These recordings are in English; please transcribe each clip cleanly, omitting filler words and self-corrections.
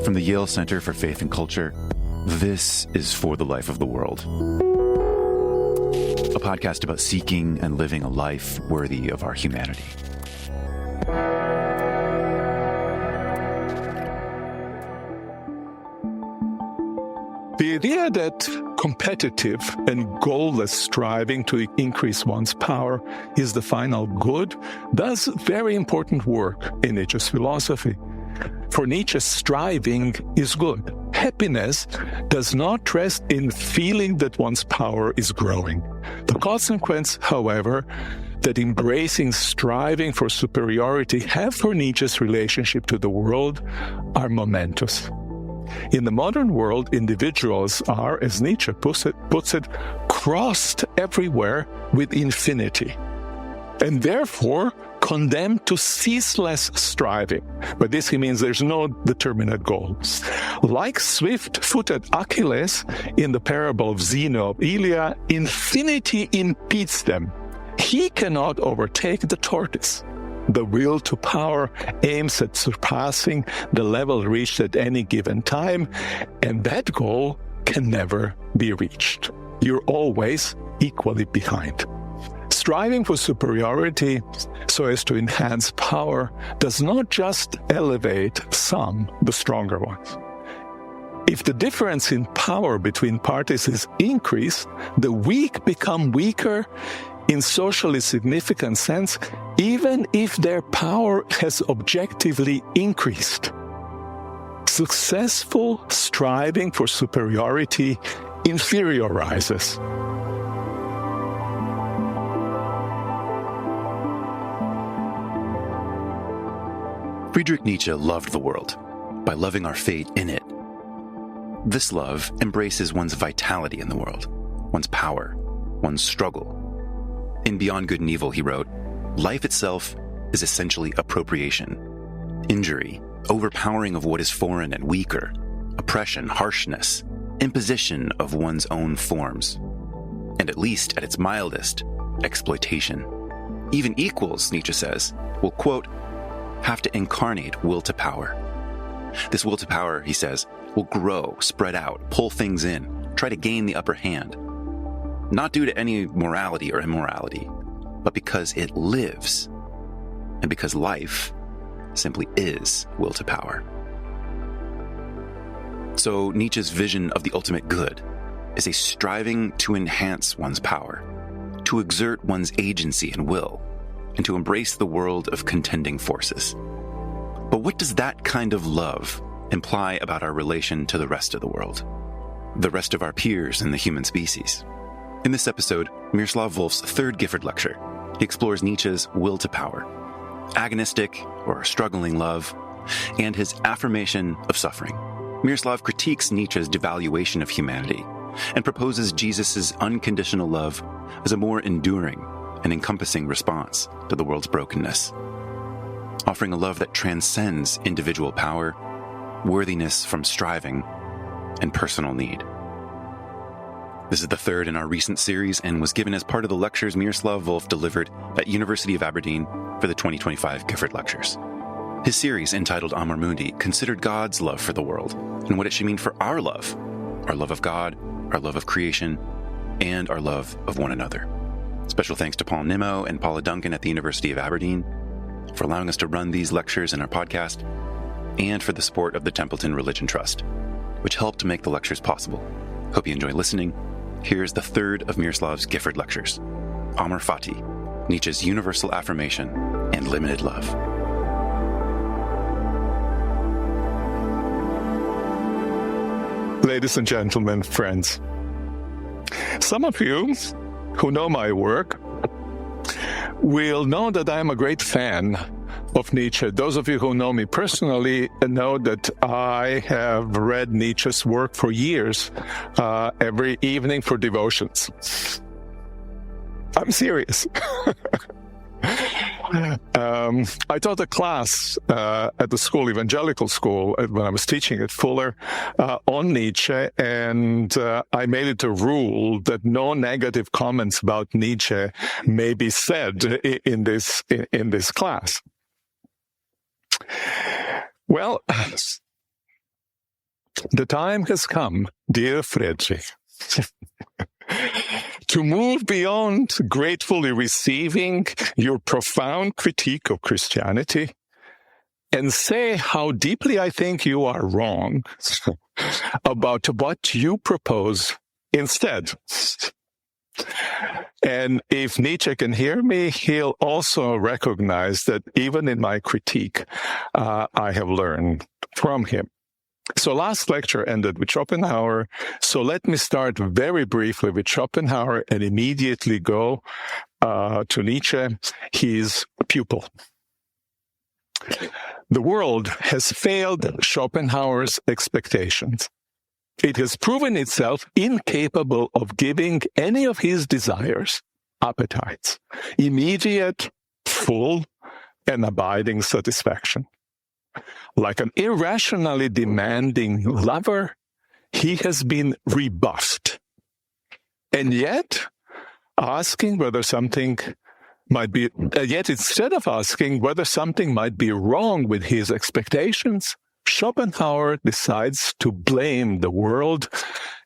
From the Yale Center for Faith and Culture, this is For the Life of the World, a podcast about seeking and living a life worthy of our humanity. The idea that competitive and goalless striving to increase one's power is the final good does very important work in Nietzsche's philosophy. For Nietzsche, striving is good. Happiness does not rest in feeling that one's power is growing. The consequence, however, that embracing striving for superiority have for Nietzsche's relationship to the world are momentous. In the modern world, individuals are, as Nietzsche puts it, crossed everywhere with infinity, and therefore condemned to ceaseless striving. By this he means there's no determinate goal. Like swift-footed Achilles in the parable of Zeno of Iliad, infinity impedes them. He cannot overtake the tortoise. The will to power aims at surpassing the level reached at any given time, and that goal can never be reached. You're always equally behind. Striving for superiority so as to enhance power does not just elevate some, the stronger ones. If the difference in power between parties is increased, the weak become weaker in socially significant sense, even if their power has objectively increased. Successful striving for superiority inferiorizes. Friedrich Nietzsche loved the world by loving our fate in it. This love embraces one's vitality in the world, one's power, one's struggle. In Beyond Good and Evil, he wrote, "Life itself is essentially appropriation, injury, overpowering of what is foreign and weaker, oppression, harshness, imposition of one's own forms, and at least at its mildest, exploitation. Even equals," Nietzsche says, will, quote, "have to incarnate will to power. This will to power," he says, "will grow, spread out, pull things in, try to gain the upper hand. Not due to any morality or immorality, but because it lives, and because life simply is will to power." So Nietzsche's vision of the ultimate good is a striving to enhance one's power, to exert one's agency and will, and to embrace the world of contending forces. But what does that kind of love imply about our relation to the rest of the world, the rest of our peers in the human species? In this episode, Miroslav Volf's third Gifford lecture, he explores Nietzsche's will to power, agonistic or struggling love, and his affirmation of suffering. Miroslav critiques Nietzsche's devaluation of humanity and proposes Jesus' unconditional love as a more enduring and encompassing response to the world's brokenness, offering a love that transcends individual power, worthiness from striving, and personal need. This is the third in our recent series and was given as part of the lectures Miroslav Volf delivered at University of Aberdeen for the 2025 Gifford Lectures. His series, entitled Amor Mundi, considered God's love for the world and what it should mean for our love of God, our love of creation, and our love of one another. Special thanks to Paul Nimmo and Paula Duncan at the University of Aberdeen for allowing us to run these lectures in our podcast, and for the support of the Templeton Religion Trust, which helped to make the lectures possible. Hope you enjoy listening. Here's the third of Miroslav's Gifford Lectures, Amor Fati, Nietzsche's universal affirmation and limited love. Ladies and gentlemen, friends, some of you who know my work will know that I am a great fan of Nietzsche. Those of you who know me personally know that I have read Nietzsche's work for years, every evening for devotions. I'm serious. I taught a class at the school, evangelical school, when I was teaching at Fuller, on Nietzsche, and I made it a rule that no negative comments about Nietzsche may be said in this class. Well, The time has come, dear Friedrich, to move beyond gratefully receiving your profound critique of Christianity and say how deeply I think you are wrong about what you propose instead. And if Nietzsche can hear me, he'll also recognize that even in my critique, I have learned from him. So last lecture ended with Schopenhauer. So let me start very briefly with Schopenhauer and immediately go to Nietzsche, his pupil. The world has failed Schopenhauer's expectations. It has proven itself incapable of giving any of his desires, appetites, immediate, full, and abiding satisfaction. Like an irrationally demanding lover, he has been rebuffed. And yet, instead of asking whether something might be wrong with his expectations, Schopenhauer decides to blame the world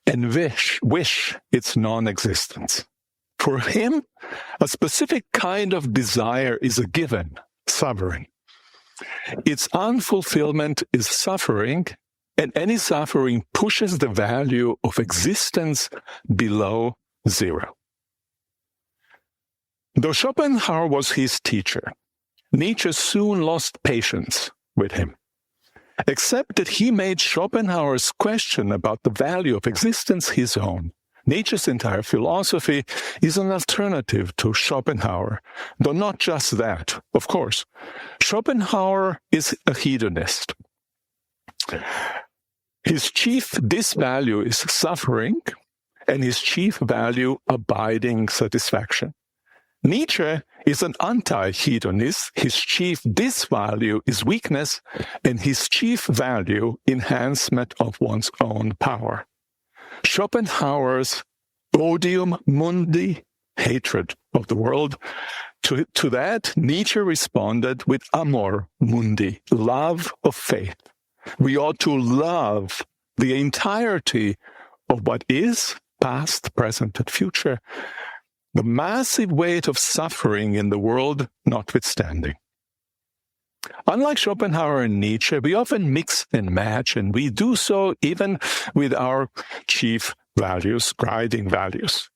and wish its non-existence. For him, a specific kind of desire is a given, sovereign. Its unfulfillment is suffering, and any suffering pushes the value of existence below zero. Though Schopenhauer was his teacher, Nietzsche soon lost patience with him, except that he made Schopenhauer's question about the value of existence his own. Nietzsche's entire philosophy is an alternative to Schopenhauer, though not just that, of course. Schopenhauer is a hedonist. His chief disvalue is suffering, and his chief value abiding satisfaction. Nietzsche is an anti-hedonist. His chief disvalue is weakness, and his chief value enhancement of one's own power. Schopenhauer's odium mundi, hatred of the world, to that Nietzsche responded with amor mundi, love of faith. We ought to love the entirety of what is, past, present, and future, the massive weight of suffering in the world notwithstanding. Unlike Schopenhauer and Nietzsche, we often mix and match, and we do so even with our chief values, guiding values.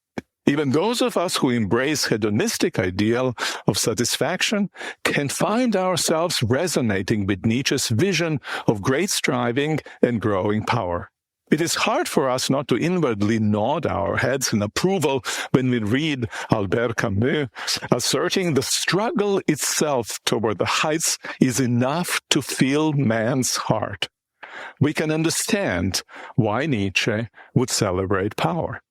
Even those of us who embrace hedonistic ideal of satisfaction can find ourselves resonating with Nietzsche's vision of great striving and growing power. It is hard for us not to inwardly nod our heads in approval when we read Albert Camus asserting the struggle itself toward the heights is enough to fill man's heart. We can understand why Nietzsche would celebrate power.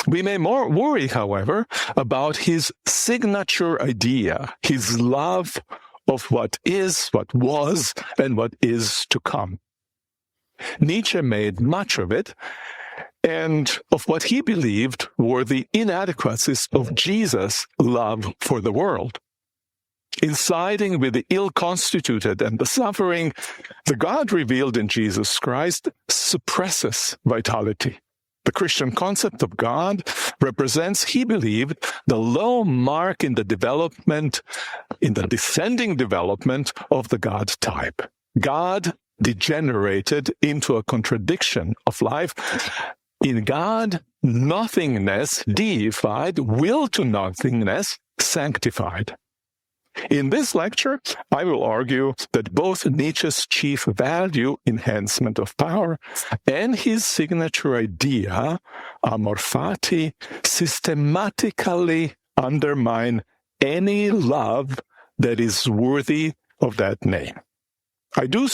We may more worry, however, about his signature idea, his love of what is, what was, and what is to come. Nietzsche made much of it, and of what he believed were the inadequacies of Jesus' love for the world. In siding with the ill-constituted and the suffering, the God revealed in Jesus Christ suppresses vitality. The Christian concept of God represents, he believed, the low mark in the descending development of the God type. God degenerated into a contradiction of life. In God, nothingness deified, will to nothingness sanctified. In this lecture, I will argue that both Nietzsche's chief value, enhancement of power, and his signature idea, amor fati, systematically undermine any love that is worthy of that name. To do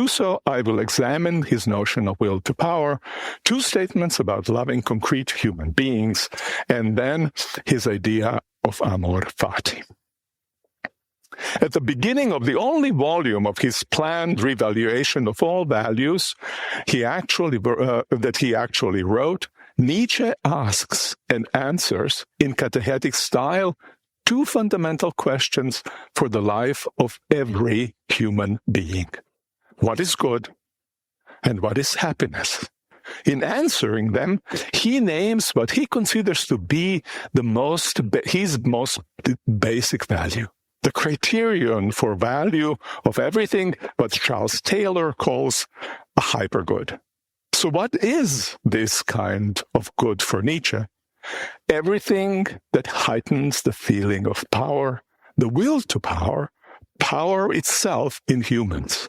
so, I will examine his notion of will to power, two statements about loving concrete human beings, and then his idea of amor fati. At the beginning of the only volume of his planned revaluation of all values that he actually wrote, Nietzsche asks and answers in catechetic style two fundamental questions for the life of every human being. What is good and what is happiness? In answering them, he names what he considers to be his most basic value, the criterion for value of everything what Charles Taylor calls a hypergood. So what is this kind of good for Nietzsche? Everything that heightens the feeling of power, the will to power, power itself in humans.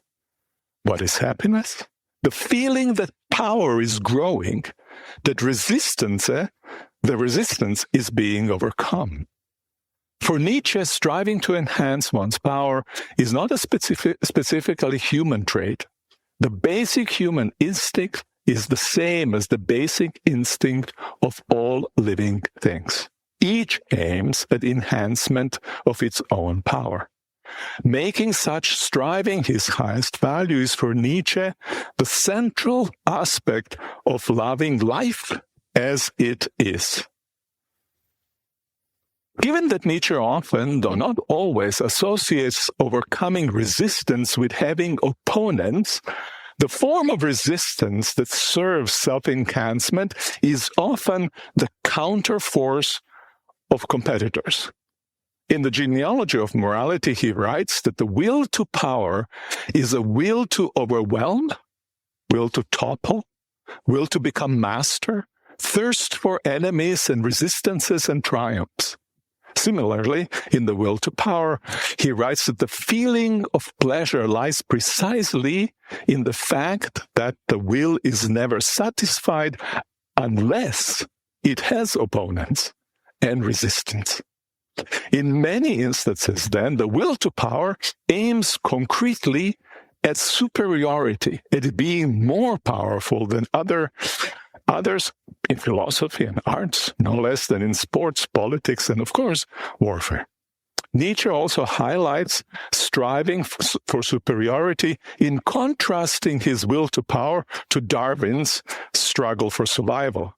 What is happiness? The feeling that power is growing, that the resistance is being overcome. For Nietzsche, striving to enhance one's power is not a specifically human trait. The basic human instinct is the same as the basic instinct of all living things. Each aims at enhancement of its own power. Making such striving his highest value is for Nietzsche the central aspect of loving life as it is. Given that Nietzsche often, though not always, associates overcoming resistance with having opponents, the form of resistance that serves self-enhancement is often the counterforce of competitors. In the Genealogy of Morality, he writes that the will to power is a will to overwhelm, will to topple, will to become master, thirst for enemies and resistances and triumphs. Similarly, in the will to power, he writes that the feeling of pleasure lies precisely in the fact that the will is never satisfied unless it has opponents and resistance. In many instances, then, the will to power aims concretely at superiority, at being more powerful than others in philosophy and arts, no less than in sports, politics, and, of course, warfare. Nietzsche also highlights striving for superiority in contrasting his will to power to Darwin's struggle for survival.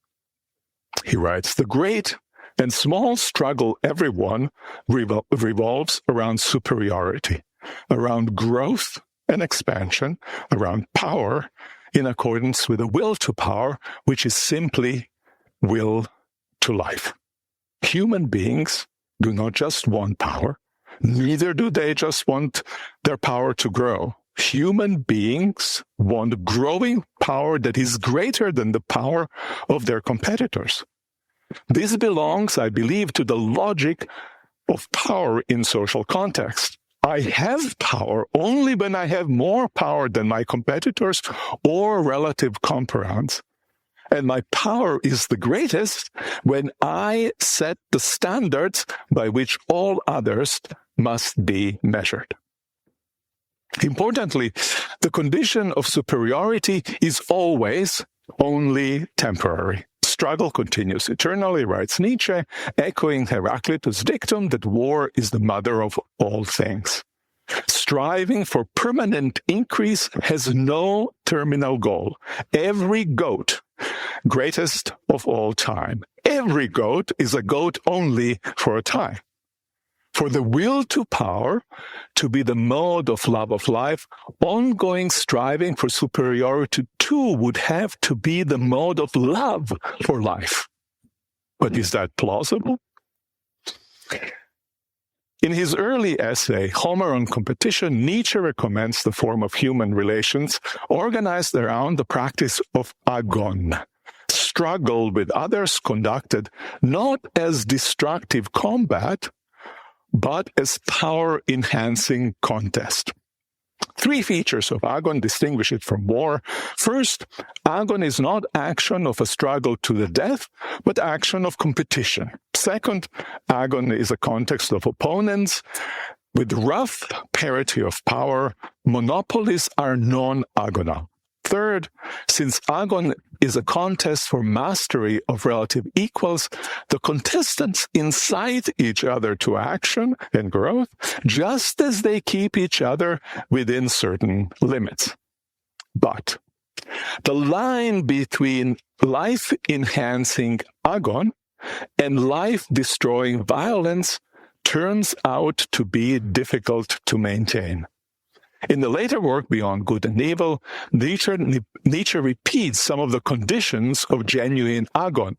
He writes, "The great and small struggle everyone revolves around superiority, around growth and expansion, around power in accordance with a will to power, which is simply will to life." Human beings do not just want power, neither do they just want their power to grow. Human beings want growing power that is greater than the power of their competitors. This belongs, I believe, to the logic of power in social context. I have power only when I have more power than my competitors or relative comparants. And my power is the greatest when I set the standards by which all others must be measured. Importantly, the condition of superiority is always only temporary. Struggle continues eternally, writes Nietzsche, echoing Heraclitus' dictum that war is the mother of all things. Striving for permanent increase has no terminal goal. Every goat, greatest of all time, every goat is a goat only for a time. For the will to power to be the mode of love of life, ongoing striving for superiority too would have to be the mode of love for life. But is that plausible? In his early essay, Homer on Competition, Nietzsche recommends the form of human relations organized around the practice of agon, struggle with others conducted not as destructive combat, but as power-enhancing contest. Three features of agon distinguish it from war. First, agon is not action of a struggle to the death, but action of competition. Second, agon is a context of opponents. With rough parity of power, monopolies are non-agonal. Third, since agon is a contest for mastery of relative equals, the contestants incite each other to action and growth, just as they keep each other within certain limits. But the line between life-enhancing agon and life-destroying violence turns out to be difficult to maintain. In the later work, Beyond Good and Evil, Nietzsche repeats some of the conditions of genuine agon,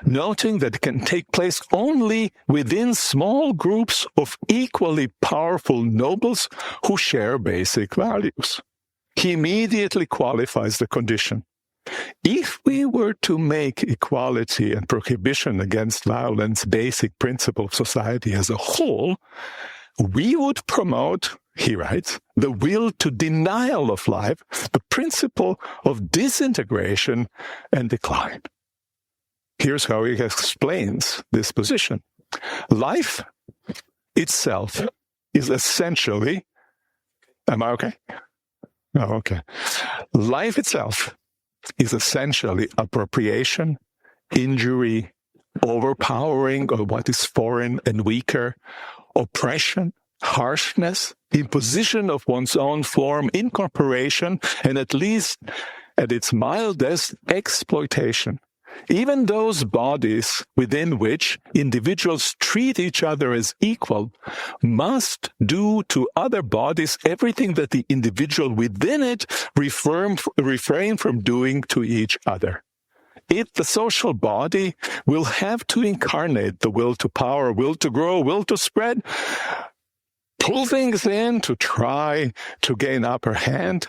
noting that it can take place only within small groups of equally powerful nobles who share basic values. He immediately qualifies the condition. If we were to make equality and prohibition against violence basic principle of society as a whole, we would promote, he writes, the will to denial of life, the principle of disintegration and decline. Here's how he explains this position. Life itself is essentially, am I okay? Oh, okay. Life itself is essentially appropriation, injury, overpowering of what is foreign and weaker, oppression, harshness, imposition of one's own form, incorporation, and at least at its mildest, exploitation. Even those bodies within which individuals treat each other as equal must do to other bodies everything that the individual within it refrain from doing to each other. The social body will have to incarnate the will to power, will to grow, will to spread, pull things in to try to gain upper hand.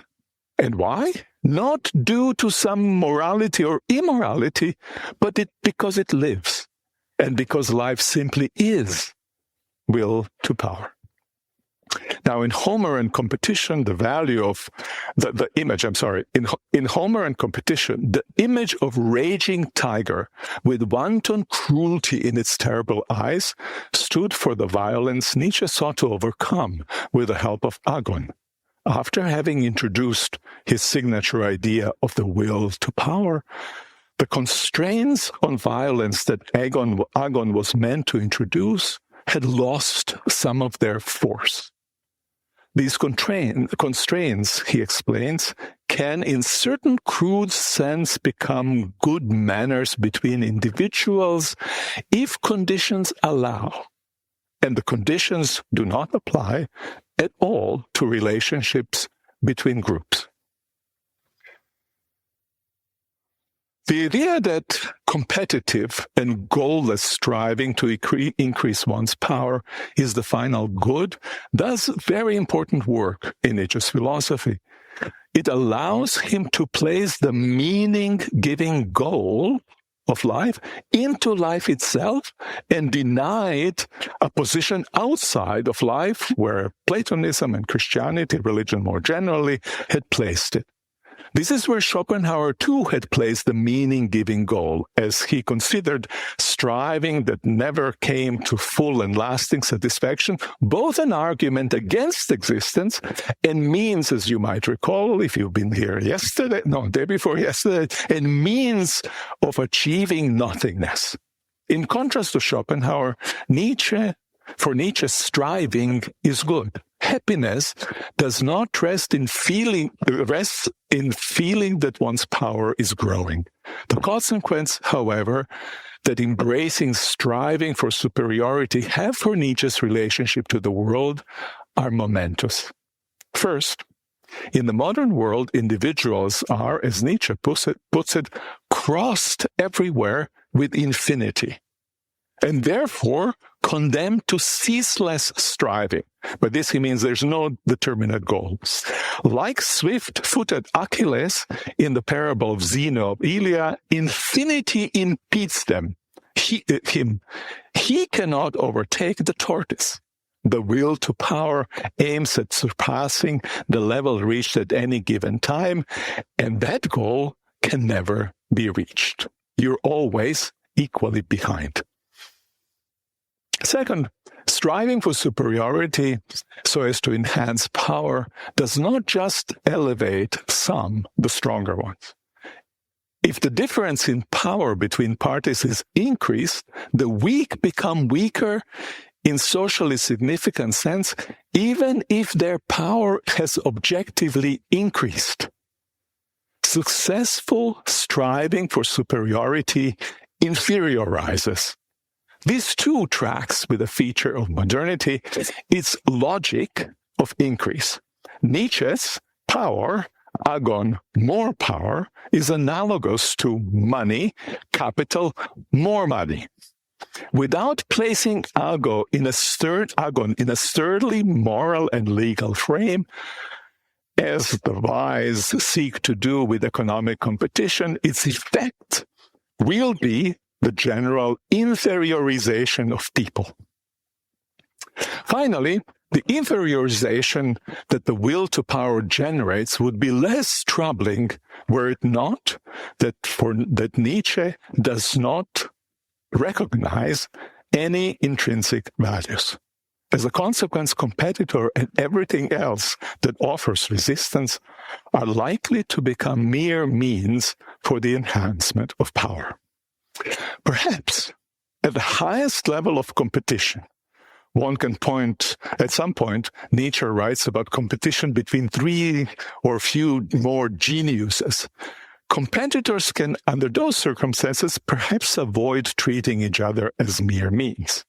And why? Not due to some morality or immorality, but because it lives, and because life simply is will to power. Now, in Homer and Competition, the value of the image, in Homer and Competition, the image of raging tiger with wanton cruelty in its terrible eyes stood for the violence Nietzsche sought to overcome with the help of agon. After having introduced his signature idea of the will to power, the constraints on violence that agon was meant to introduce had lost some of their force. These constraints, he explains, can in certain crude sense become good manners between individuals if conditions allow, and the conditions do not apply at all to relationships between groups. The idea that competitive and goalless striving to increase one's power is the final good does very important work in Nietzsche's philosophy. It allows him to place the meaning-giving goal of life into life itself and deny it a position outside of life where Platonism and Christianity, religion more generally, had placed it. This is where Schopenhauer too had placed the meaning-giving goal, as he considered striving that never came to full and lasting satisfaction, both an argument against existence and means, as you might recall, if you've been here day before yesterday, and means of achieving nothingness. In contrast to Schopenhauer, for Nietzsche, striving is good. Happiness does not rest in feeling that one's power is growing. The consequence, however, that embracing striving for superiority have for Nietzsche's relationship to the world are momentous. First, in the modern world, individuals are, as Nietzsche puts it, crossed everywhere with infinity, and therefore condemned to ceaseless striving. By this he means there's no determinate goal. Like swift-footed Achilles in the parable of Zeno of Iliad, infinity impedes him. He cannot overtake the tortoise. The will to power aims at surpassing the level reached at any given time, and that goal can never be reached. You're always equally behind. Second, striving for superiority so as to enhance power does not just elevate some, the stronger ones. If the difference in power between parties is increased, the weak become weaker in socially significant sense, even if their power has objectively increased. Successful striving for superiority inferiorizes. This too tracks with a feature of modernity, its logic of increase. Nietzsche's power, agon, more power, is analogous to money, capital, more money. Without placing agon in a sturdily moral and legal frame, as the wise seek to do with economic competition, its effect will be the general inferiorization of people. Finally, the inferiorization that the will to power generates would be less troubling were it not that Nietzsche does not recognize any intrinsic values. As a consequence, competitor and everything else that offers resistance are likely to become mere means for the enhancement of power. Perhaps at the highest level of competition, one can point, at some point, Nietzsche writes about competition between three or few more geniuses. Competitors can, under those circumstances, perhaps avoid treating each other as mere means.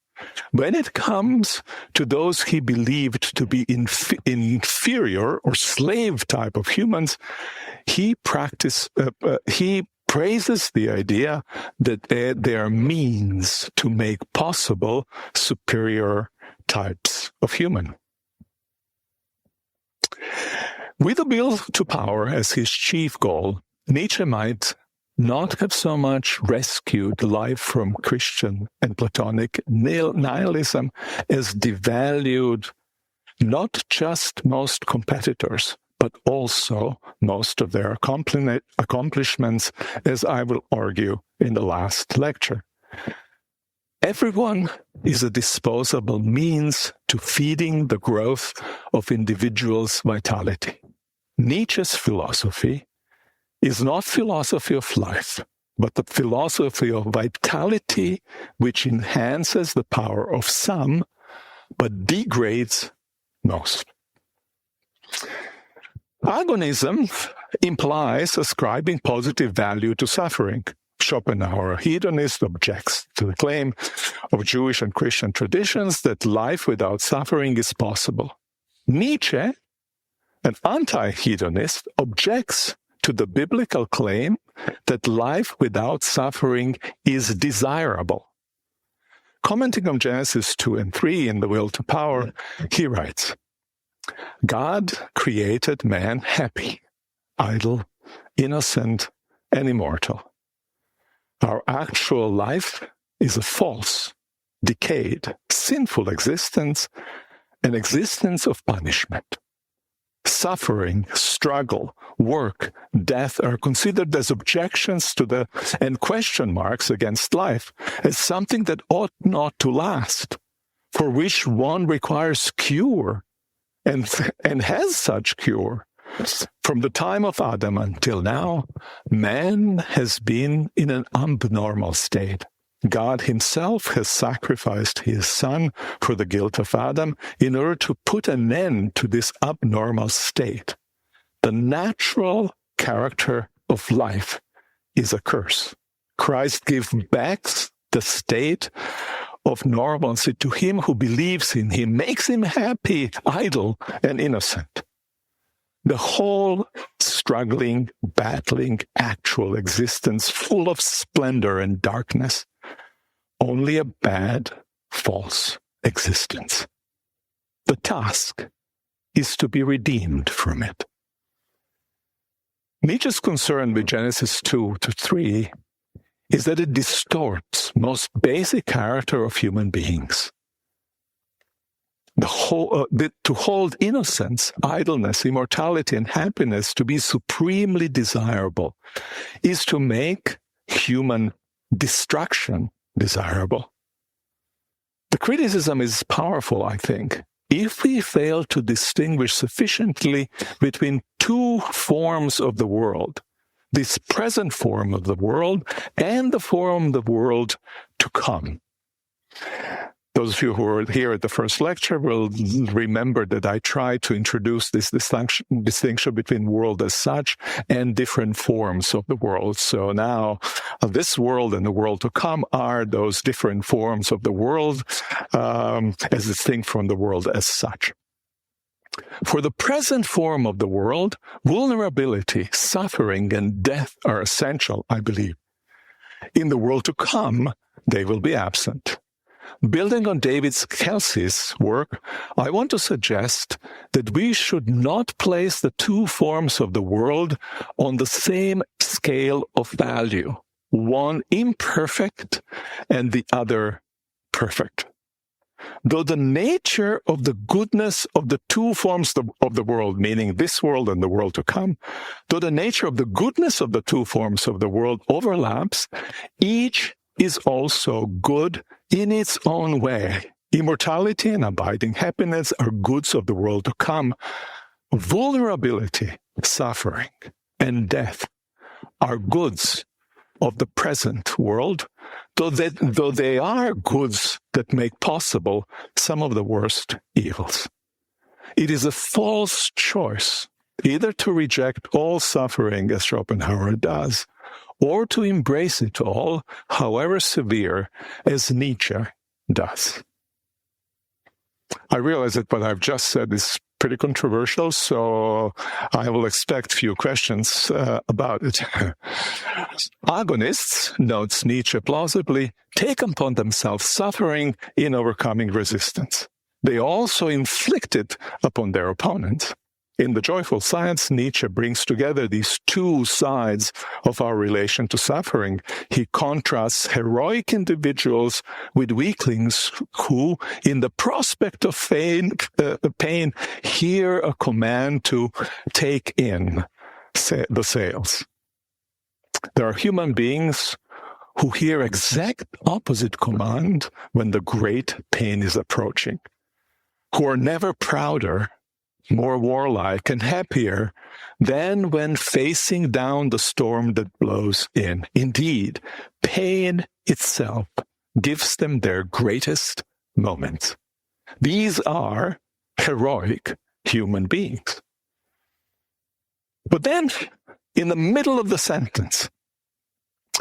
When it comes to those he believed to be inferior or slave type of humans, he praises the idea that they are means to make possible superior types of human. With the will to power as his chief goal, Nietzsche might not have so much rescued life from Christian and Platonic nihilism as devalued not just most competitors, but also most of their accomplishments, as I will argue in the last lecture. Everyone is a disposable means to feeding the growth of individuals' vitality. Nietzsche's philosophy is not philosophy of life, but the philosophy of vitality, which enhances the power of some, but degrades most. Agonism implies ascribing positive value to suffering. Schopenhauer, a hedonist, objects to the claim of Jewish and Christian traditions that life without suffering is possible. Nietzsche, an anti-hedonist, objects to the biblical claim that life without suffering is desirable. Commenting on Genesis 2 and 3 in The Will to Power, he writes, God created man happy, idle, innocent, and immortal. Our actual life is a false, decayed, sinful existence, an existence of punishment. Suffering, struggle, work, death are considered as objections to and question marks against life, as something that ought not to last, for which one requires cure, and has such cure. From the time of Adam until now, man has been in an abnormal state. God himself has sacrificed his son for the guilt of Adam in order to put an end to this abnormal state. The natural character of life is a curse. Christ gives back the state of normalcy to him who believes in him, makes him happy, idle, and innocent. The whole struggling, battling, actual existence full of splendor and darkness, only a bad, false existence. The task is to be redeemed from it. Nietzsche's concern with Genesis 2 to 3 is that it distorts most basic character of human beings. To hold innocence, idleness, immortality, and happiness to be supremely desirable is to make human destruction desirable. The criticism is powerful, I think, if we fail to distinguish sufficiently between two forms of the world, this present form of the world and the form of the world to come. Those of you who were here at the first lecture will remember that I tried to introduce this distinction between world as such and different forms of the world. So now this world and the world to come are those different forms of the world as distinct from the world as such. For the present form of the world, vulnerability, suffering, and death are essential, I believe. In the world to come, they will be absent. Building on David Kelsey's work, I want to suggest that we should not place the two forms of the world on the same scale of value, one imperfect and the other perfect. Though the nature of the goodness of the two forms of the world, meaning this world and the world to come, though the nature of the goodness of the two forms of the world overlaps, each is also good in its own way. Immortality and abiding happiness are goods of the world to come. Vulnerability, suffering, and death are goods of the present world, though they are goods that make possible some of the worst evils. It is a false choice either to reject all suffering, as Schopenhauer does, or to embrace it all, however severe, as Nietzsche does. I realize that what I've just said is pretty controversial, so I will expect few questions about it. Agonists, notes Nietzsche plausibly, take upon themselves suffering in overcoming resistance. They also inflict it upon their opponents. In The Joyful Science, Nietzsche brings together these two sides of our relation to suffering. He contrasts heroic individuals with weaklings who, in the prospect of pain, hear a command to take in the sails. There are human beings who hear exact opposite command when the great pain is approaching, who are never prouder, more warlike, and happier than when facing down the storm that blows in. Indeed, pain itself gives them their greatest moments. These are heroic human beings. But then, in the middle of the sentence,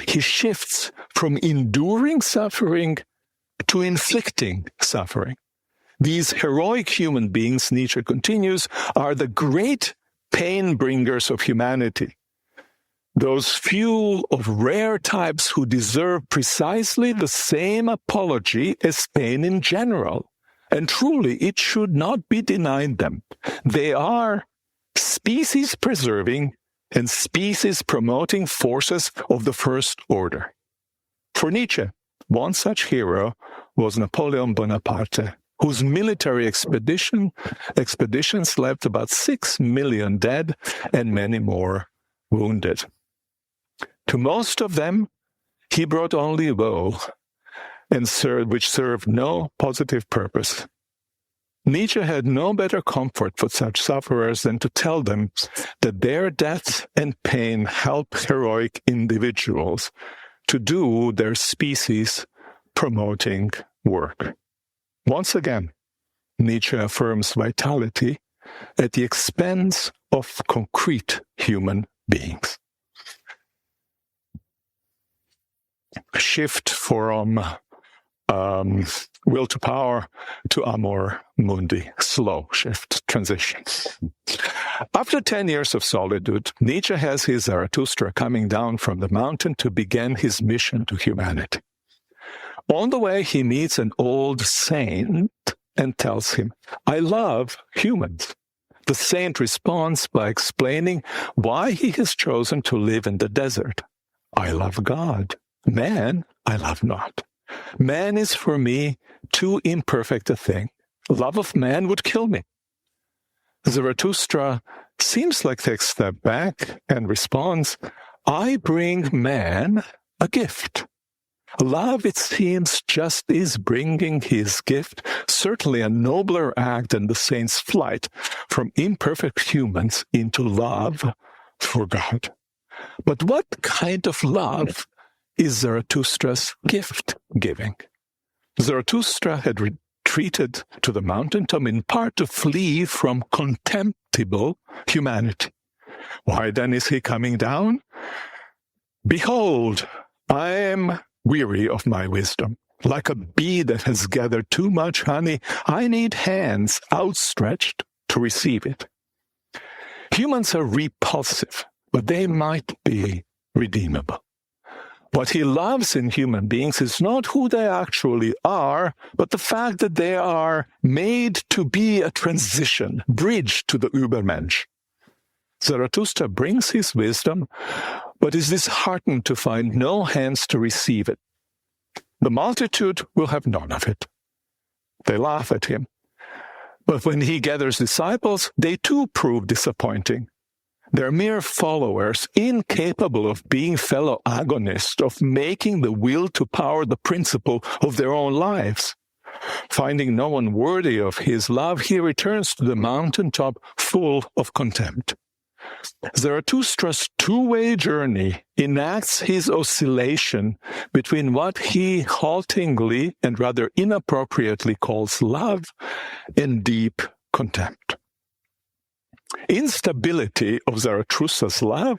he shifts from enduring suffering to inflicting suffering. These heroic human beings, Nietzsche continues, are the great pain bringers of humanity. Those few of rare types who deserve precisely the same apology as pain in general. And truly, it should not be denied them. They are species-preserving and species-promoting forces of the first order. For Nietzsche, one such hero was Napoleon Bonaparte, whose military expeditions left about 6 million dead and many more wounded. To most of them, he brought only woe, which served no positive purpose. Nietzsche had no better comfort for such sufferers than to tell them that their death and pain help heroic individuals to do their species-promoting work. Once again, Nietzsche affirms vitality at the expense of concrete human beings. A shift from will to power to Amor, Mundi. Slow shift, transition. After 10 years of solitude, Nietzsche has his Zarathustra coming down from the mountain to begin his mission to humanity. On the way, he meets an old saint and tells him, "I love humans." The saint responds by explaining why he has chosen to live in the desert. "I love God. Man, I love not. Man is for me too imperfect a thing. Love of man would kill me." Zarathustra seems like takes a step back and responds, "I bring man a gift." Love, it seems, just is bringing his gift, certainly a nobler act than the saint's flight from imperfect humans into love for God. But what kind of love is Zarathustra's gift giving? Zarathustra had retreated to the mountaintop in part to flee from contemptible humanity. Why then is he coming down? "Behold, I am weary of my wisdom. Like a bee that has gathered too much honey, I need hands outstretched to receive it. Humans are repulsive, but they might be redeemable. What he loves in human beings is not who they actually are, but the fact that they are made to be a transition, bridge to the Übermensch. Zarathustra brings his wisdom, but is disheartened to find no hands to receive it. The multitude will have none of it. They laugh at him. But when he gathers disciples, they too prove disappointing. They're mere followers, incapable of being fellow agonists, of making the will to power the principle of their own lives. Finding no one worthy of his love, he returns to the mountaintop full of contempt. Zarathustra's two-way journey enacts his oscillation between what he haltingly and rather inappropriately calls love and deep contempt. Instability of Zarathustra's love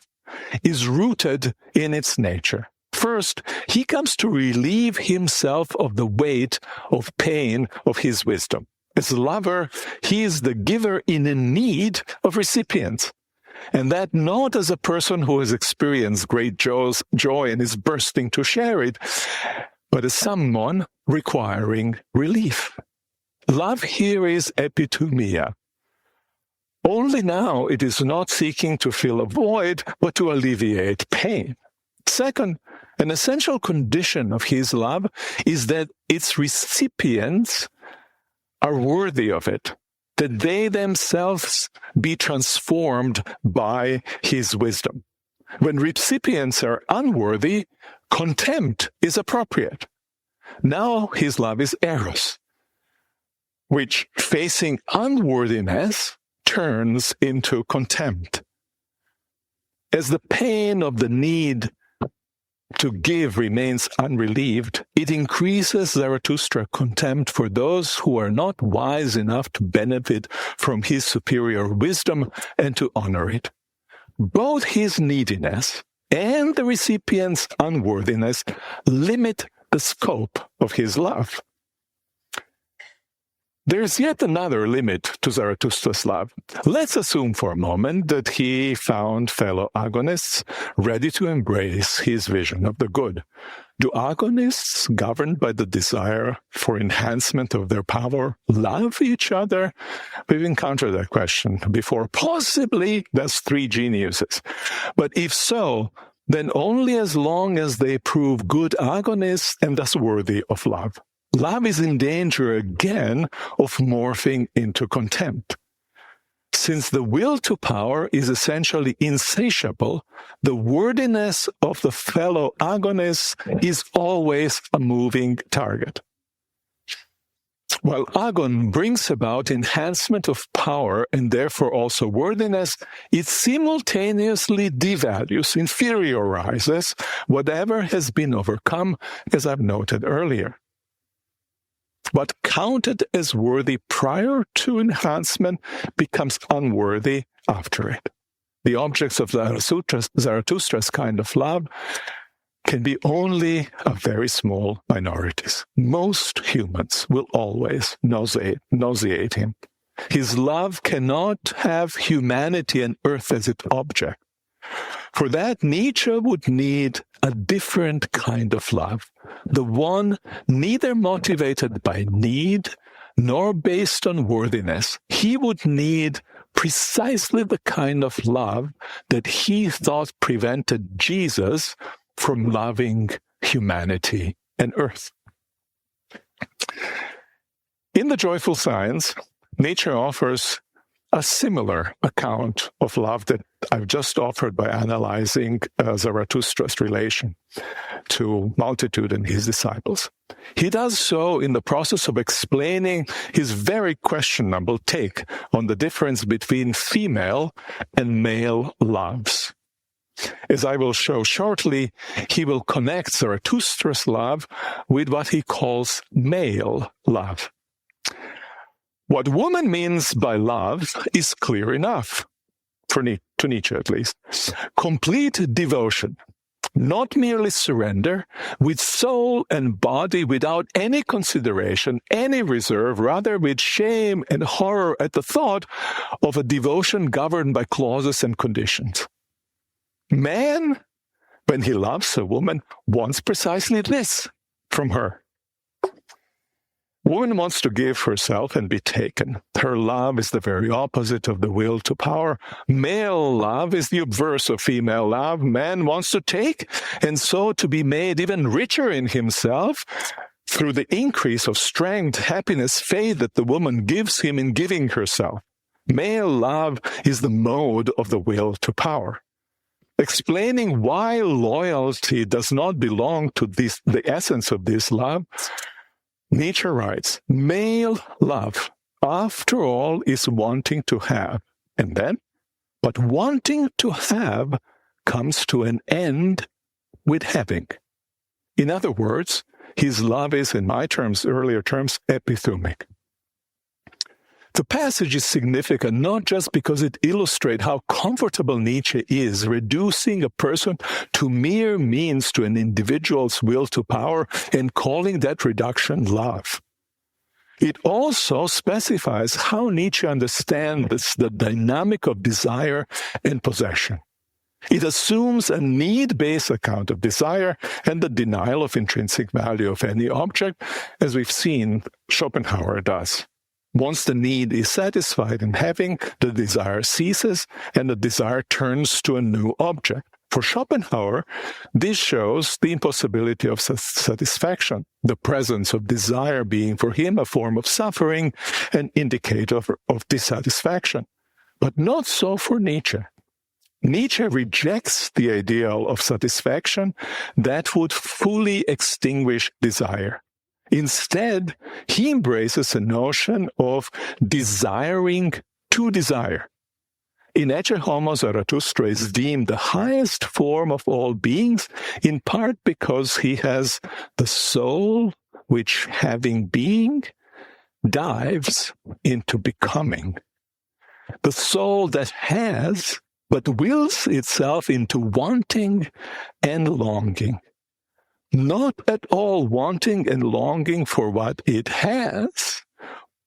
is rooted in its nature. First, he comes to relieve himself of the weight of pain of his wisdom. As a lover, he is the giver in need of recipients, and that not as a person who has experienced great joy and is bursting to share it, but as someone requiring relief. Love here is epithumia. Only now it is not seeking to fill a void, but to alleviate pain. Second, an essential condition of his love is that its recipients are worthy of it, that they themselves be transformed by his wisdom. When recipients are unworthy, contempt is appropriate. Now his love is eros, which, facing unworthiness, turns into contempt. As the pain of the need to give remains unrelieved, it increases Zarathustra's contempt for those who are not wise enough to benefit from his superior wisdom and to honor it. Both his neediness and the recipient's unworthiness limit the scope of his love. There's yet another limit to Zarathustra's love. Let's assume for a moment that he found fellow agonists ready to embrace his vision of the good. Do agonists, governed by the desire for enhancement of their power, love each other? We've encountered that question before. Possibly that's three geniuses. But if so, then only as long as they prove good agonists and thus worthy of love. Love is in danger again of morphing into contempt. Since the will to power is essentially insatiable, the worthiness of the fellow agonists is always a moving target. While agon brings about enhancement of power and therefore also worthiness, it simultaneously devalues, inferiorizes whatever has been overcome, as I've noted earlier. What counted as worthy prior to enhancement becomes unworthy after it. The objects of Zarathustra's kind of love can be only a very small minorities. Most humans will always nauseate him. His love cannot have humanity and earth as its object. For that, Nietzsche would need a different kind of love, the one neither motivated by need nor based on worthiness. He would need precisely the kind of love that he thought prevented Jesus from loving humanity and earth. In The Joyful Science, Nietzsche offers a similar account of love that I've just offered by analyzing Zarathustra's relation to multitude and his disciples. He does so in the process of explaining his very questionable take on the difference between female and male loves. As I will show shortly, he will connect Zarathustra's love with what he calls male love. What woman means by love is clear enough, to Nietzsche at least. Complete devotion, not merely surrender, with soul and body, without any consideration, any reserve, rather with shame and horror at the thought of a devotion governed by clauses and conditions. Man, when he loves a woman, wants precisely this from her. Woman wants to give herself and be taken. Her love is the very opposite of the will to power. Male love is the obverse of female love. Man wants to take, and so to be made even richer in himself through the increase of strength, happiness, faith that the woman gives him in giving herself. Male love is the mode of the will to power. Explaining why loyalty does not belong to the essence of this love, Nietzsche writes, male love, after all, is wanting to have. And then, but wanting to have comes to an end with having. In other words, his love is, in my terms, earlier terms, epithumic. The passage is significant not just because it illustrates how comfortable Nietzsche is reducing a person to mere means to an individual's will to power and calling that reduction love. It also specifies how Nietzsche understands the dynamic of desire and possession. It assumes a need-based account of desire and the denial of intrinsic value of any object, as we've seen Schopenhauer does. Once the need is satisfied in having, the desire ceases, and the desire turns to a new object. For Schopenhauer, this shows the impossibility of satisfaction, the presence of desire being for him a form of suffering, an indicator of dissatisfaction. But not so for Nietzsche. Nietzsche rejects the ideal of satisfaction that would fully extinguish desire. Instead, he embraces a notion of desiring to desire. In Ecce Homo, Zarathustra is deemed the highest form of all beings, in part because he has the soul which, having being, dives into becoming. The soul that has, but wills itself into wanting and longing. Not at all wanting and longing for what it has,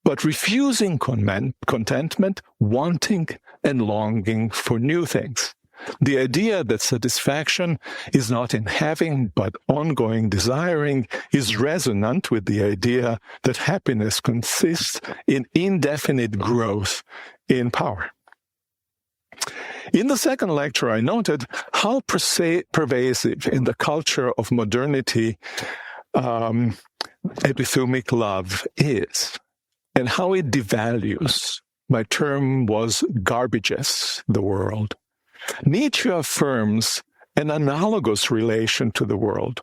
but refusing contentment, wanting and longing for new things. The idea that satisfaction is not in having, but ongoing desiring is resonant with the idea that happiness consists in indefinite growth in power. In the second lecture, I noted how pervasive in the culture of modernity epithumic love is, and how it devalues. My term was garbages the world. Nietzsche affirms an analogous relation to the world.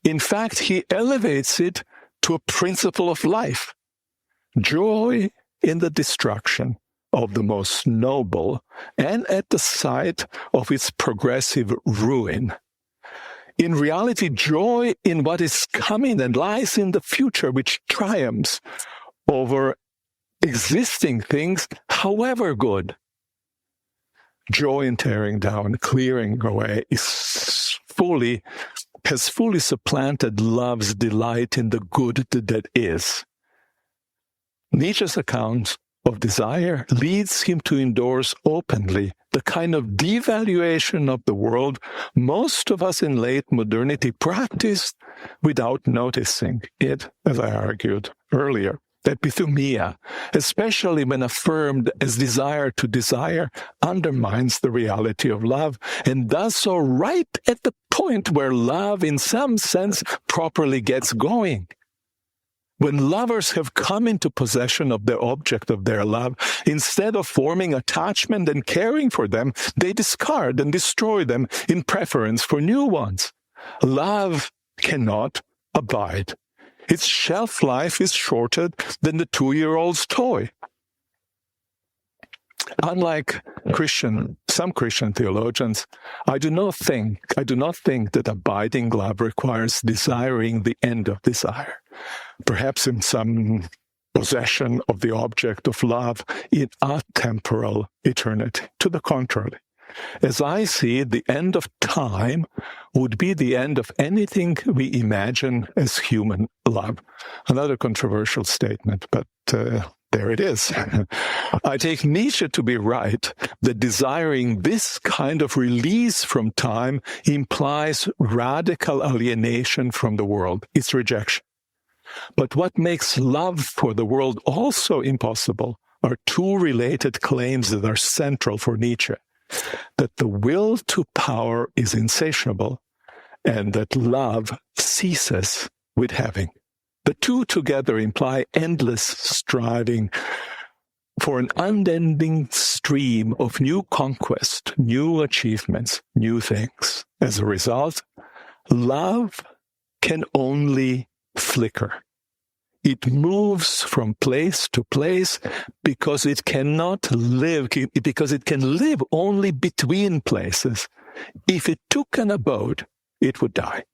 In fact, he elevates it to a principle of life, joy in the destruction of the most noble and at the site of its progressive ruin. In reality, joy in what is coming and lies in the future, which triumphs over existing things, however good. Joy in tearing down, clearing away, has fully supplanted love's delight in the good that is. Nietzsche's account of desire leads him to endorse openly the kind of devaluation of the world most of us in late modernity practiced without noticing it, as I argued earlier. Epithumia, especially when affirmed as desire to desire, undermines the reality of love, and does so right at the point where love, in some sense, properly gets going. When lovers have come into possession of the object of their love, instead of forming attachment and caring for them, they discard and destroy them in preference for new ones. Love cannot abide. Its shelf life is shorter than the 2-year-old's toy. Unlike some Christian theologians, I do not think that abiding love requires desiring the end of desire. Perhaps in some possession of the object of love in a temporal eternity. To the contrary, As I see it, the end of time would be the end of anything we imagine as human love. Another controversial statement, but there it is. I take Nietzsche to be right that desiring this kind of release from time implies radical alienation from the world, its rejection. But what makes love for the world also impossible are two related claims that are central for Nietzsche: that the will to power is insatiable, and that love ceases with having. The two together imply endless striving for an unending stream of new conquest, new achievements, new things. As a result, love can only flicker. It moves from place to place because it cannot live, because it can live only between places. If it took an abode, it would die.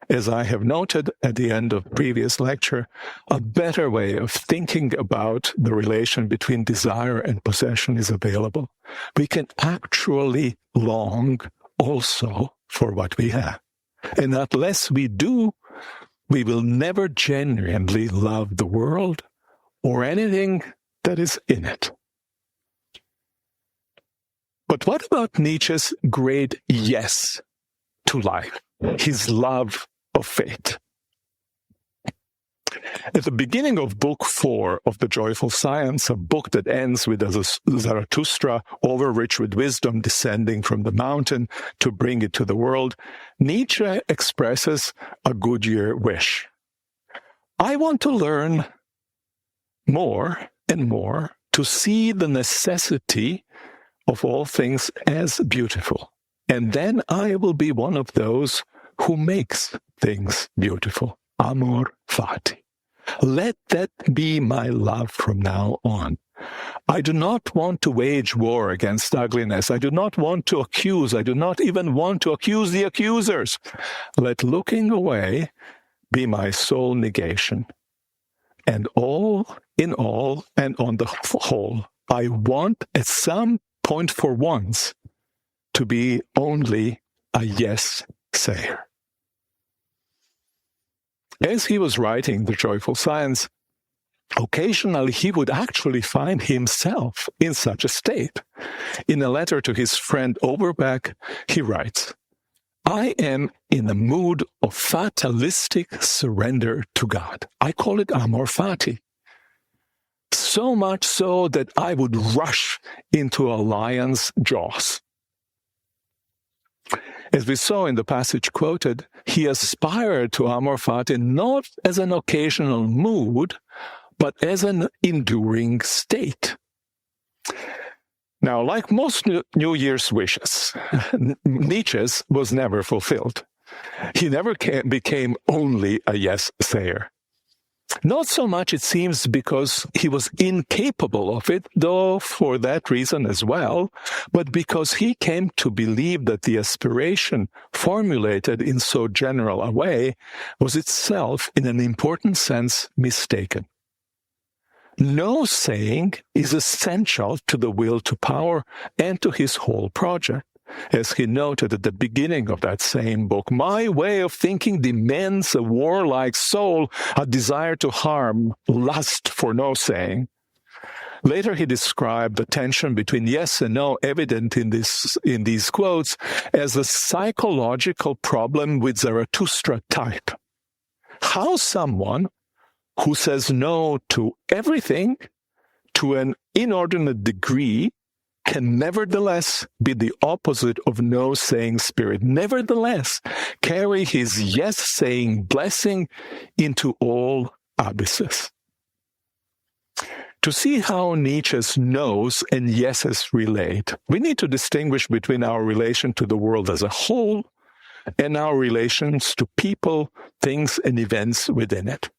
As I have noted at the end of the previous lecture, a better way of thinking about the relation between desire and possession is available. We can actually long also for what we have. And unless we do, we will never genuinely love the world or anything that is in it. But what about Nietzsche's great yes to life, his love of fate? At the beginning of Book 4 of The Joyful Science, a book that ends with Zarathustra, overrich with wisdom, descending from the mountain to bring it to the world, Nietzsche expresses a Goodyear wish. I want to learn more and more to see the necessity of all things as beautiful, and then I will be one of those who makes things beautiful. Amor fati. Let that be my love from now on. I do not want to wage war against ugliness. I do not want to accuse. I do not even want to accuse the accusers. Let looking away be my sole negation. And all in all and on the whole, I want at some point for once to be only a yes-sayer. As he was writing The Joyful Science, occasionally he would actually find himself in such a state. In a letter to his friend Overbeck, he writes, I am in a mood of fatalistic surrender to God. I call it amor fati. So much so that I would rush into a lion's jaws. As we saw in the passage quoted, he aspired to amor fati not as an occasional mood, but as an enduring state. Now, like most New Year's wishes, Nietzsche's was never fulfilled. He never became only a yes-sayer. Not so much, it seems, because he was incapable of it, though for that reason as well, but because he came to believe that the aspiration formulated in so general a way was itself, in an important sense, mistaken. No saying is essential to the will to power and to his whole project. As he noted at the beginning of that same book, my way of thinking demands a warlike soul, a desire to harm, lust for no saying. Later he described the tension between yes and no evident in these quotes as a psychological problem with Zarathustra type. How someone who says no to everything to an inordinate degree can nevertheless be the opposite of no-saying spirit, nevertheless carry his yes-saying blessing into all abysses. To see how Nietzsche's no's and yeses relate, we need to distinguish between our relation to the world as a whole and our relations to people, things, and events within it.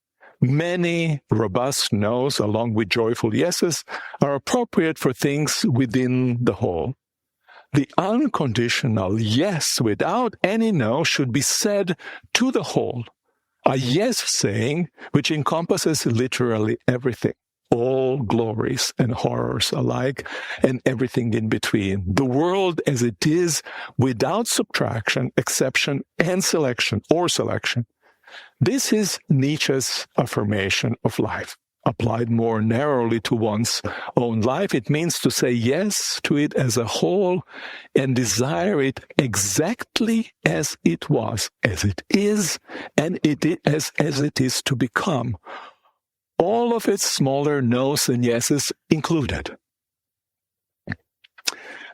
Many robust no's, along with joyful yeses, are appropriate for things within the whole. The unconditional yes without any no should be said to the whole, a yes saying which encompasses literally everything. all glories and horrors alike, and everything in between. The world as it is, without subtraction, exception, and selection. This is Nietzsche's affirmation of life. Applied more narrowly to one's own life, it means to say yes to it as a whole and desire it exactly as it was, as it is, and as it is to become. All of its smaller no's and yeses included.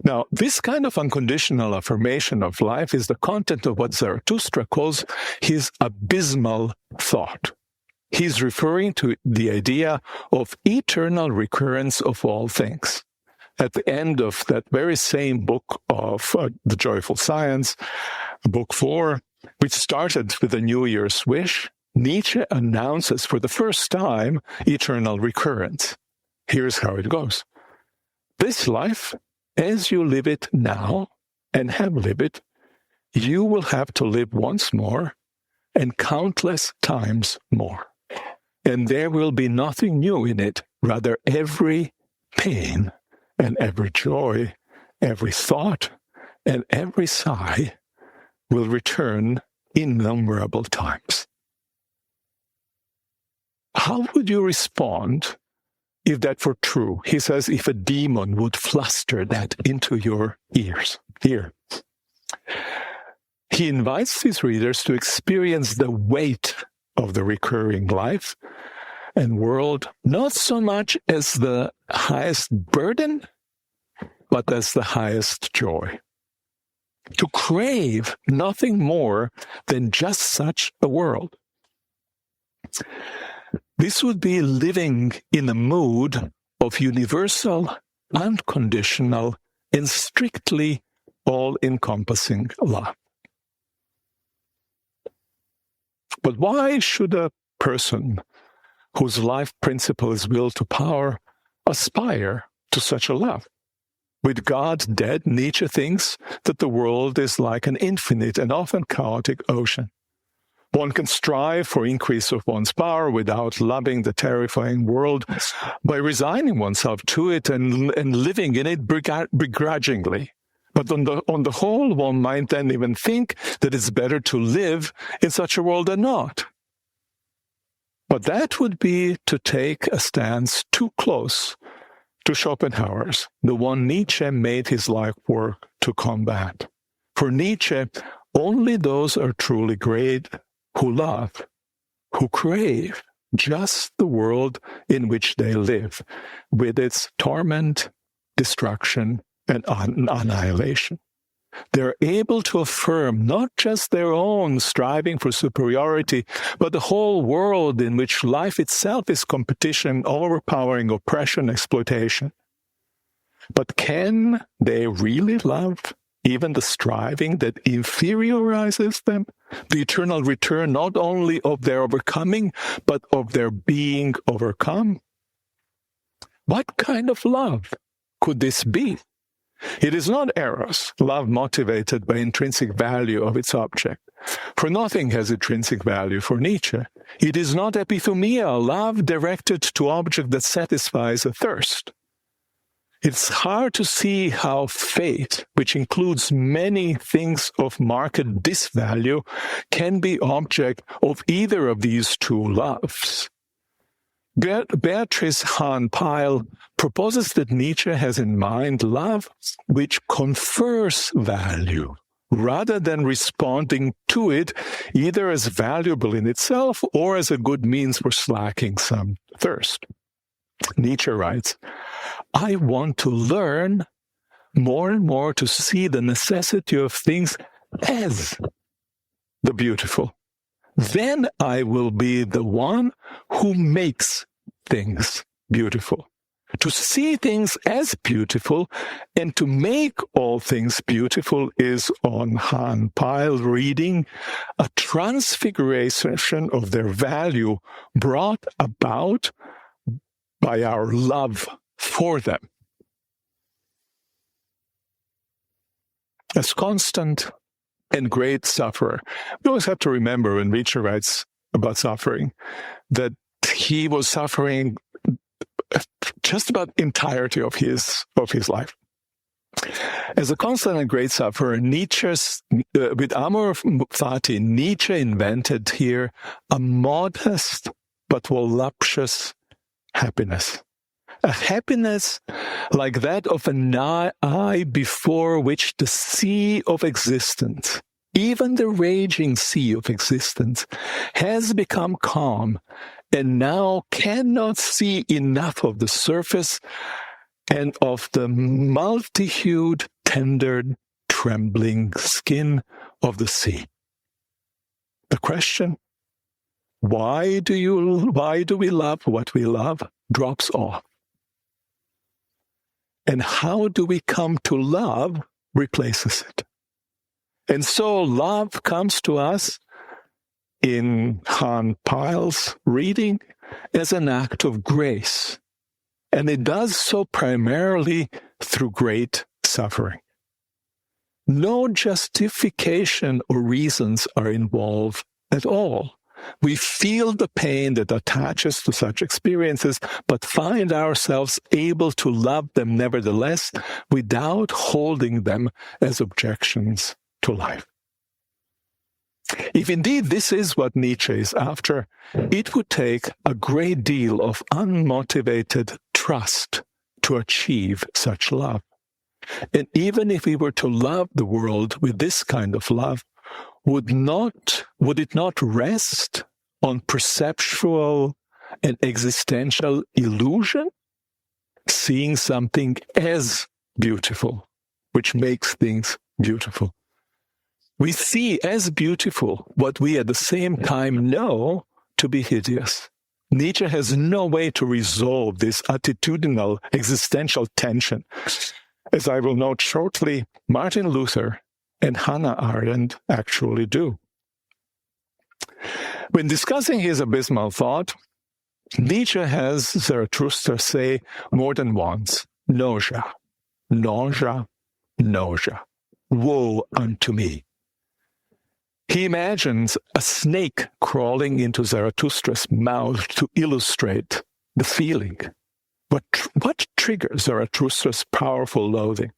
Now, this kind of unconditional affirmation of life is the content of what Zarathustra calls his abysmal thought. He's referring to the idea of eternal recurrence of all things. At the end of that very same book of The Joyful Science, book 4, which started with a New Year's wish, Nietzsche announces for the first time eternal recurrence. Here's how it goes. This life, as you live it now and have lived it, you will have to live once more and countless times more. And there will be nothing new in it. Rather, every pain and every joy, every thought and every sigh will return innumerable times. How would you respond if that were true? He says, if a demon would fluster that into your ears. Here. He invites his readers to experience the weight of the recurring life and world, not so much as the highest burden, but as the highest joy. To crave nothing more than just such a world. This would be living in a mood of universal, unconditional, and strictly all-encompassing love. But why should a person whose life principle is will to power aspire to such a love? With God dead, Nietzsche thinks that the world is like an infinite and often chaotic ocean. One can strive for increase of one's power without loving the terrifying world by resigning oneself to it and living in it begrudgingly. But on the whole, one might then even think that it's better to live in such a world than not. But that would be to take a stance too close to Schopenhauer's, the one Nietzsche made his life work to combat. For Nietzsche, only those are truly great who love, who crave just the world in which they live, with its torment, destruction, and annihilation. They're able to affirm not just their own striving for superiority, but the whole world in which life itself is competition, overpowering oppression, exploitation. But can they really love even the striving that inferiorizes them? The eternal return not only of their overcoming, but of their being overcome? What kind of love could this be? It is not eros, love motivated by intrinsic value of its object. For nothing has intrinsic value for Nietzsche. It is not epithumia, love directed to object that satisfies a thirst. It's hard to see how fate, which includes many things of marked disvalue, can be object of either of these two loves. Beatrice Hahn-Pyle proposes that Nietzsche has in mind love which confers value, rather than responding to it either as valuable in itself or as a good means for slacking some thirst. Nietzsche writes, I want to learn more and more to see the necessity of things as the beautiful. Then I will be the one who makes things beautiful. To see things as beautiful and to make all things beautiful is, on Hahn-Pyle reading, a transfiguration of their value brought about by our love for them. As constant and great sufferer, we always have to remember when Nietzsche writes about suffering that he was suffering just about entirety of his life. As a constant and great sufferer, with Amor Fati, Nietzsche invented here a modest but voluptuous happiness. A happiness like that of an eye before which the sea of existence, even the raging sea of existence, has become calm and now cannot see enough of the surface and of the multi-hued, tender, trembling skin of the sea. The question, why do we love what we love, drops off. And how do we come to love replaces it. And so love comes to us in Han Pyle's reading as an act of grace. And it does so primarily through great suffering. No justification or reasons are involved at all. We feel the pain that attaches to such experiences, but find ourselves able to love them nevertheless without holding them as objections to life. If indeed this is what Nietzsche is after, it would take a great deal of unmotivated trust to achieve such love. And even if we were to love the world with this kind of love, would it not rest on perceptual and existential illusion? Seeing something as beautiful, which makes things beautiful. We see as beautiful what we at the same time know to be hideous. Nietzsche has no way to resolve this attitudinal existential tension. As I will note shortly, Martin Luther and Hannah Arendt actually do. When discussing his abysmal thought, Nietzsche has Zarathustra say more than once, nausea, nausea, nausea, woe unto me. He imagines a snake crawling into Zarathustra's mouth to illustrate the feeling. But what triggers Zarathustra's powerful loathing?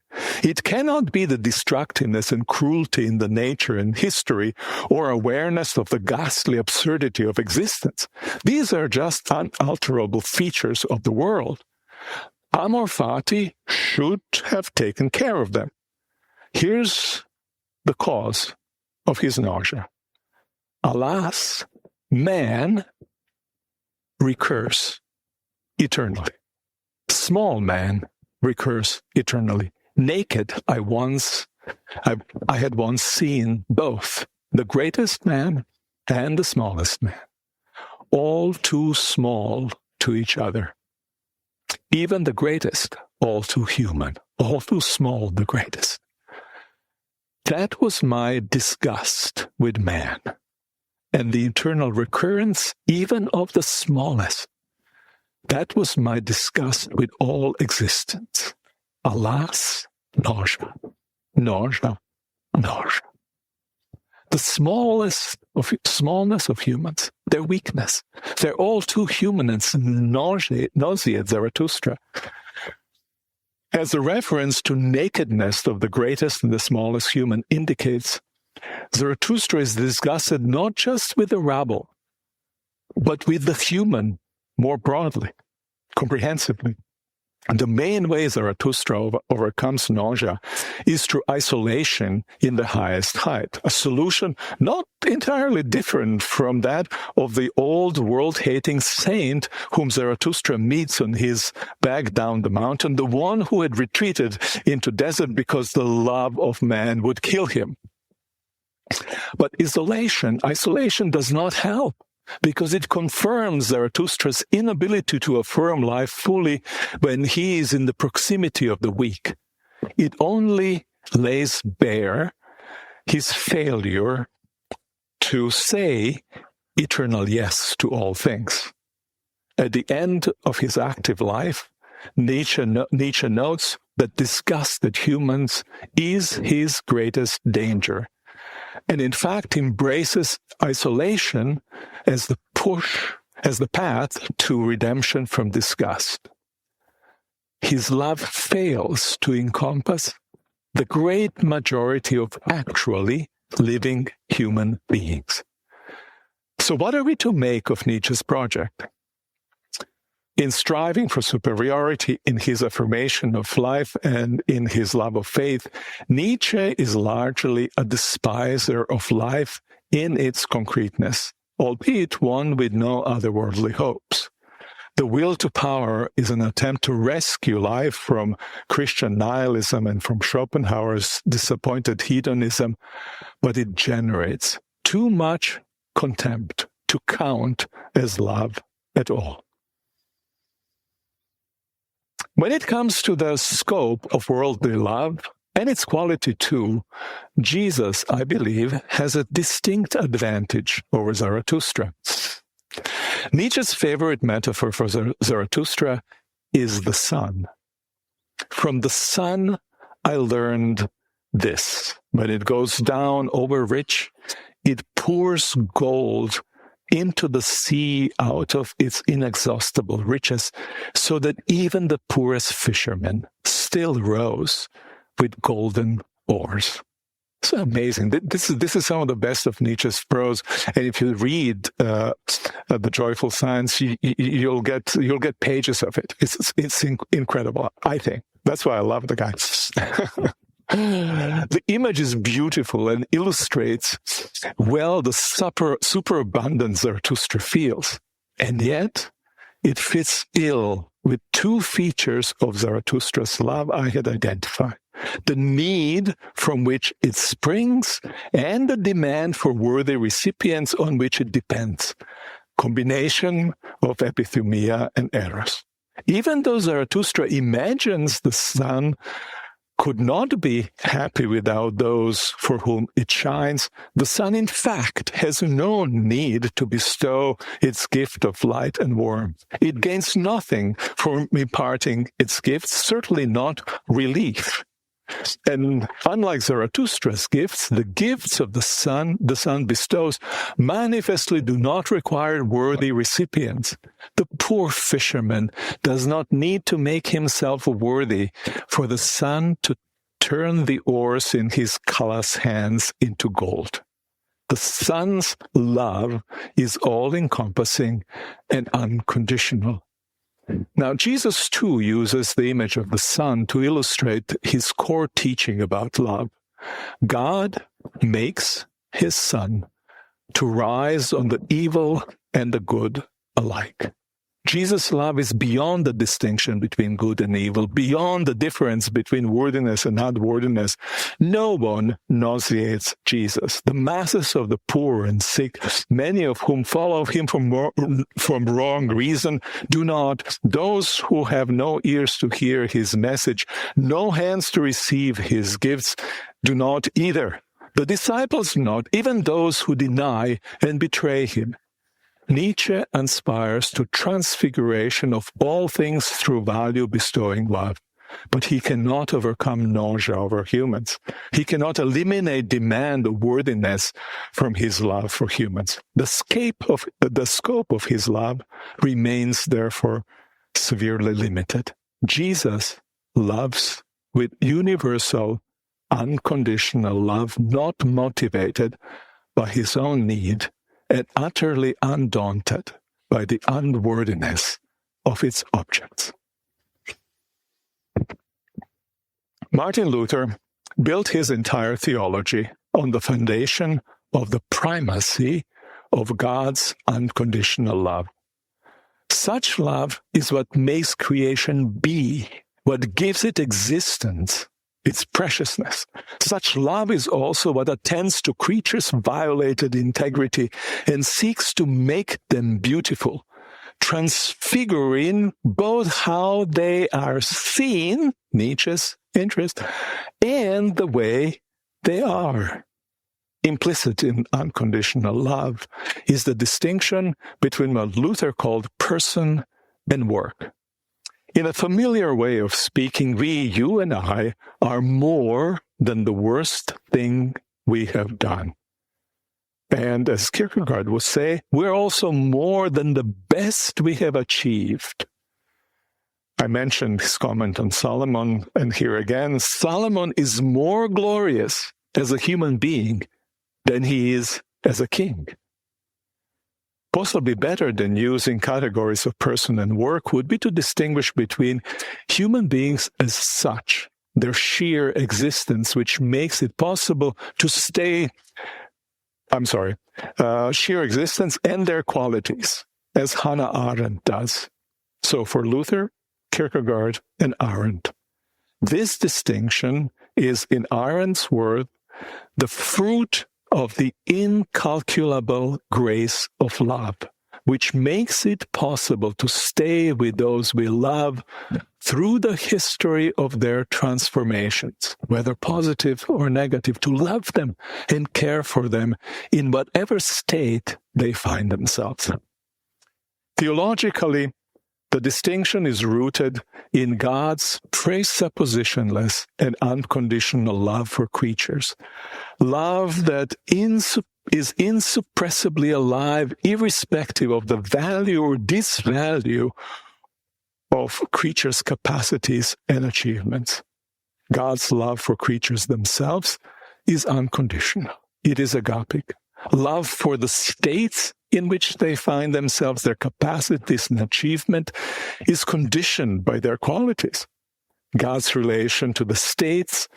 It cannot be the destructiveness and cruelty in the nature and history or awareness of the ghastly absurdity of existence. These are just unalterable features of the world. Amor Fati should have taken care of them. Here's the cause of his nausea. Alas, man recurs eternally. Small man recurs eternally. Naked, I had once seen both the greatest man and the smallest man, all too small to each other. Even the greatest, all too human, all too small, the greatest. That was my disgust with man, and the eternal recurrence even of the smallest. That was my disgust with all existence. Alas, nausea, nausea, nausea. The smallness of humans, their weakness. They're all too human and nauseate Zarathustra. As a reference to nakedness of the greatest and the smallest human indicates, Zarathustra is disgusted not just with the rabble, but with the human more broadly, comprehensively. And the main way Zarathustra overcomes nausea is through isolation in the highest height, a solution not entirely different from that of the old world-hating saint whom Zarathustra meets on his back down the mountain, the one who had retreated into desert because the love of man would kill him. But isolation does not help, because it confirms Zarathustra's inability to affirm life fully when he is in the proximity of the weak. It only lays bare his failure to say eternal yes to all things. At the end of his active life, Nietzsche notes that disgust at humans is his greatest danger, and in fact embraces isolation as the path to redemption from disgust. his love fails to encompass the great majority of actually living human beings. So what are we to make of Nietzsche's project? In striving for superiority in his affirmation of life and in his love of faith, Nietzsche is largely a despiser of life in its concreteness, albeit one with no otherworldly hopes. The will to power is an attempt to rescue life from Christian nihilism and from Schopenhauer's disappointed hedonism, but it generates too much contempt to count as love at all. When it comes to the scope of worldly love, and its quality too, Jesus, I believe, has a distinct advantage over Zarathustra. Nietzsche's favorite metaphor for Zarathustra is the sun. From the sun, I learned this. When it goes down over rich, it pours gold into the sea out of its inexhaustible riches, so that even the poorest fishermen still rows with golden oars. It's amazing. This is some of the best of Nietzsche's prose. And if you read The Joyful Science, you'll get pages of it. It's incredible, I think. That's why I love the guy. The image is beautiful and illustrates well the superabundance Zarathustra feels. And yet, it fits ill with two features of Zarathustra's love I had identified: the need from which it springs and the demand for worthy recipients on which it depends. Combination of epithumia and eros. Even though Zarathustra imagines the sun could not be happy without those for whom it shines, the sun, in fact, has no need to bestow its gift of light and warmth. It gains nothing from imparting its gifts, certainly not relief. And unlike Zarathustra's gifts, the gifts of the sun bestows manifestly do not require worthy recipients. The poor fisherman does not need to make himself worthy for the sun to turn the oars in his callous hands into gold. The sun's love is all-encompassing and unconditional. Now, Jesus, too, uses the image of the sun to illustrate his core teaching about love. God makes his sun to rise on the evil and the good alike. Jesus' love is beyond the distinction between good and evil, beyond the difference between worthiness and unworthiness. No one nauseates Jesus. The masses of the poor and sick, many of whom follow him from wrong reason, do not. Those who have no ears to hear his message, no hands to receive his gifts, do not either. The disciples do not, even those who deny and betray him. Nietzsche aspires to transfiguration of all things through value-bestowing love. But he cannot overcome nausea over humans. He cannot eliminate demand of worthiness from his love for humans. The scope of his love remains, therefore, severely limited. Jesus loves with universal, unconditional love, not motivated by his own need, and utterly undaunted by the unworthiness of its objects. Martin Luther built his entire theology on the foundation of the primacy of God's unconditional love. Such love is what makes creation be, what gives it existence, its preciousness. Such love is also what attends to creatures' violated integrity and seeks to make them beautiful, transfiguring both how they are seen, Nietzsche's interest, and the way they are. Implicit in unconditional love is the distinction between what Luther called person and work. In a familiar way of speaking, you and I, are more than the worst thing we have done. And as Kierkegaard would say, we're also more than the best we have achieved. I mentioned his comment on Solomon, and here again, Solomon is more glorious as a human being than he is as a king. Possibly better than using categories of person and work would be to distinguish between human beings as such, their sheer existence, which makes it possible to sheer existence and their qualities, as Hannah Arendt does. So for Luther, Kierkegaard, and Arendt, this distinction is, in Arendt's word, the fruit of the incalculable grace of love, which makes it possible to stay with those we love through the history of their transformations, whether positive or negative, to love them and care for them in whatever state they find themselves. Theologically, the distinction is rooted in God's presuppositionless and unconditional love for creatures, love that is insuppressibly alive, irrespective of the value or disvalue of creatures' capacities and achievements. God's love for creatures themselves is unconditional. It is agapic. Love for the states in which they find themselves, their capacities and achievement, is conditioned by their qualities. God's relation to the states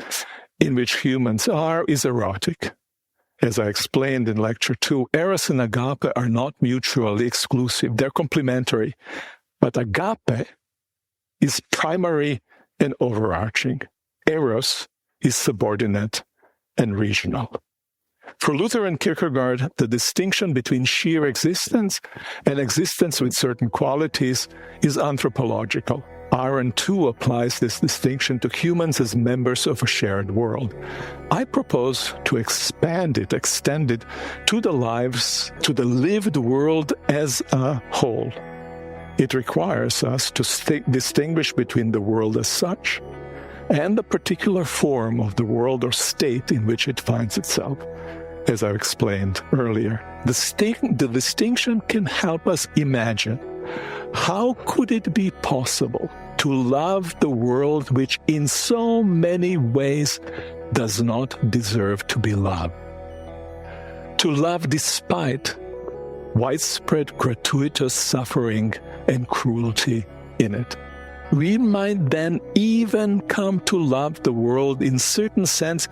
in which humans are is erotic. As I explained in Lecture 2, Eros and agape are not mutually exclusive. They're complementary. But agape is primary and overarching. Eros is subordinate and regional. For Luther and Kierkegaard, the distinction between sheer existence and existence with certain qualities is anthropological. Arendt too applies this distinction to humans as members of a shared world. I propose to extend it to the lived world as a whole. It requires us to distinguish between the world as such and the particular form of the world or state in which it finds itself. As I explained earlier, the distinction can help us imagine how could it be possible to love the world which in so many ways does not deserve to be loved. To love despite widespread gratuitous suffering and cruelty in it. We might then even come to love the world in certain sense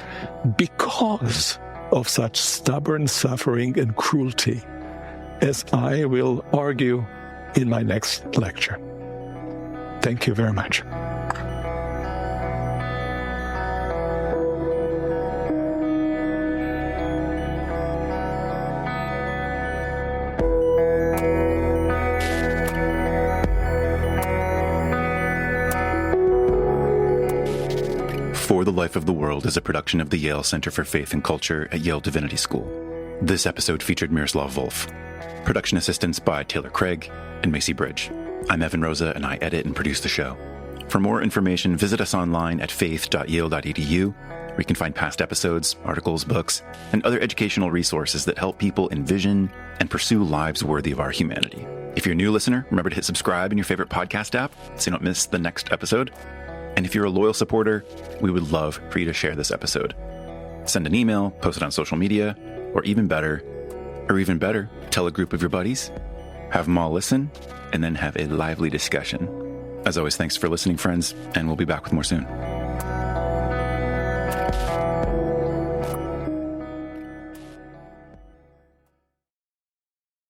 because of such stubborn suffering and cruelty, as I will argue in my next lecture. Thank you very much. For the Life of the World is a production of the Yale Center for Faith and Culture at Yale Divinity School. This episode featured Miroslav Volf. Production assistance by Taylor Craig and Macy Bridge. I'm Evan Rosa, and I edit and produce the show. For more information, visit us online at faith.yale.edu, where you can find past episodes, articles, books, and other educational resources that help people envision and pursue lives worthy of our humanity. If you're a new listener, remember to hit subscribe in your favorite podcast app so you don't miss the next episode. And if you're a loyal supporter, we would love for you to share this episode. Send an email, post it on social media, or even better, tell a group of your buddies, have them all listen, and then have a lively discussion. As always, thanks for listening, friends, and we'll be back with more soon.